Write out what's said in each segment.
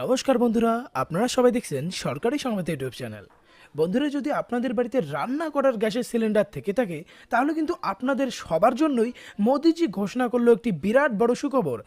নমস্কার বন্ধুরা, আপনারা সবাই দেখছেন সরকারি সংবাদ ইউটিউব চ্যানেল। বন্ধুরা, যদি আপনাদের বাড়িতে রান্না করার গ্যাসের সিলিন্ডার থেকে থাকে তাহলে কিন্তু আপনাদের সবার জন্যই মোদিজি ঘোষণা করলো একটি বিরাট বড় সুখবর।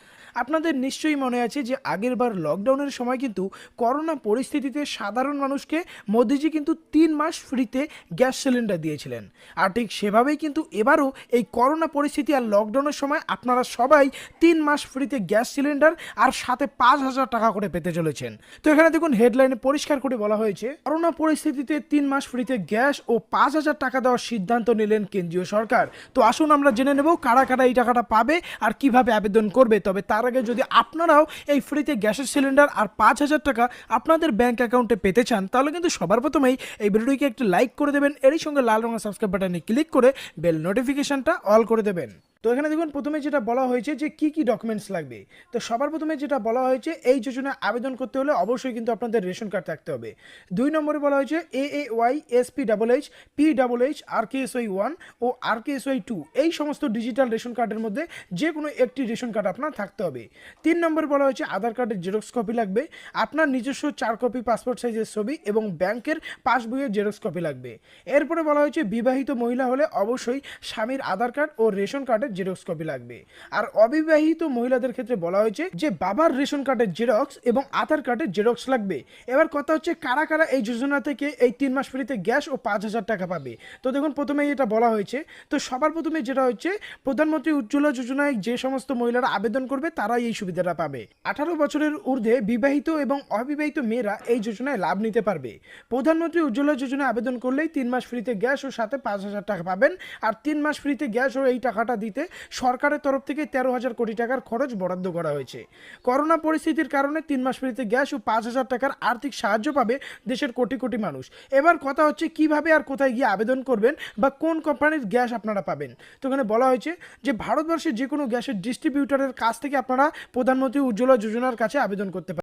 আপনাদের নিশ্চয়ই মনে আছে যে আগের বার লকডাউনের সময় কিন্তু করোনা পরিস্থিতিতে সাধারণ মানুষকে মোদিজি কিন্তু 3 মাস ফ্রিতে গ্যাস সিলিন্ডার দিয়েছিলেন। আর ঠিক সেভাবেই কিন্তু এবারও এই করোনা পরিস্থিতি আর লকডাউনের সময় আপনারা সবাই 3 মাস ফ্রিতে গ্যাস সিলিন্ডার আর সাথে 5,000 টাকা করে পেতে চলেছেন। তো এখানে দেখুন হেডলাইনে পরিষ্কার করে বলা হয়েছে, করোনা পরিস্থিতিতে 3 মাস ফ্রিতে গ্যাস ও 5,000 টাকা দেওয়ার সিদ্ধান্ত নিলেন কেন্দ্রীয় সরকার। তো আসুন আমরা জেনে নেব কারা কারা এই টাকাটা পাবে আর কিভাবে আবেদন করবে। তবে তার আগে যদি আপনারাও এই ফ্রিতে গ্যাসের সিলিন্ডার আর 5,000 টাকা আপনাদের ব্যাংক অ্যাকাউন্টে পেতে চান তাহলে কিন্তু সবার প্রথমেই এই ভিডিওটিকে একটি লাইক করে দেবেন, এরই সঙ্গে লাল রঙের সাবস্ক্রাইব বাটনে ক্লিক করে বেল নোটিফিকেশনটা অল করে দেবেন। তো এখানে দেখুন প্রথমে যেটা বলা হয়েছে যে কি কি ডকুমেন্টস লাগবে। তো সবার প্রথমে যেটা বলা হয়েছে, এই যোজনায় আবেদন করতে হলে অবশ্যই কিন্তু আপনাদের রেশন কার্ড থাকতে হবে। 2 নম্বরে বলা হয়েছে AAY SPHH PHH RKSY 1 ও RKSY 2 এই সমস্ত ডিজিটাল রেশন কার্ডের মধ্যে যে কোনো একটি রেশন কার্ড আপনার থাকতে হবে। 3 নম্বরে বলা হয়েছে আধার কার্ডের জেরক্স কপি লাগবে, আপনার নিজস্ব 4 কপি পাসপোর্ট সাইজের ছবি এবং ব্যাংকের পাসবইয়ের জেরক্স কপি লাগবে। এরপরে বলা হয়েছে বিবাহিত মহিলা হলে অবশ্যই স্বামীর আধার কার্ড ও রেশন কার্ডের জেরক্স কপি লাগবে। আর অবিবাহিত মহিলাদের ক্ষেত্রে বলা হয়েছে যে বাবার রেশন কার্ডের জেরক্স এবং আধার কার্ডের জেরক্স লাগবে। এবার কথা হচ্ছে কারা কারা এই যোজনা থেকে এই 3 মাস ফ্রিতে গ্যাস ও 5,000 টাকা পাবে। তো দেখুন প্রথমেই এটা বলা হয়েছে, তো সবার প্রথমে যেটা হচ্ছে প্রধানমন্ত্রী উজ্জ্বলা যোজনায় যে সমস্ত মহিলারা আবেদন করবে তারাই এই সুবিধাটা পাবে। 18 বছরের ঊর্ধ্বে বিবাহিত এবং অবিবাহিত মেয়েরা এই যোজনায় লাভ নিতে পারবে। প্রধানমন্ত্রী উজ্জ্বলা যোজনায় আবেদন করলেই 3 মাস ফ্রিতে গ্যাস ও সাথে 5,000 টাকা পাবেন। আর 3 মাস ফ্রিতে গ্যাস ও এই টাকাটা দিতে সরকারের তরফ থেকে 13,000 কোটি টাকার খরচ বরাদ্দ করা হয়েছে। করোনা পরিস্থিতির কারণে 3 মাস ফ্রিতে গ্যাস ও 5,000 টাকার আর্থিক সাহায্য পাবে দেশের কোটি কোটি মানুষ। এবার কথা হচ্ছে কিভাবে আর কোথায় গিয়ে আবেদন করবেন বা কোন কোম্পানির গ্যাস আপনারা পাবেন। তো এখানে বলা হয়েছে যে ভারতবর্ষের যে কোনো গ্যাসের ডিস্ট্রিবিউটরের কাছ থেকে আপনারা প্রধানমন্ত্রী উজ্জ্বলা যোজনার কাছে আবেদন করতে পারেন।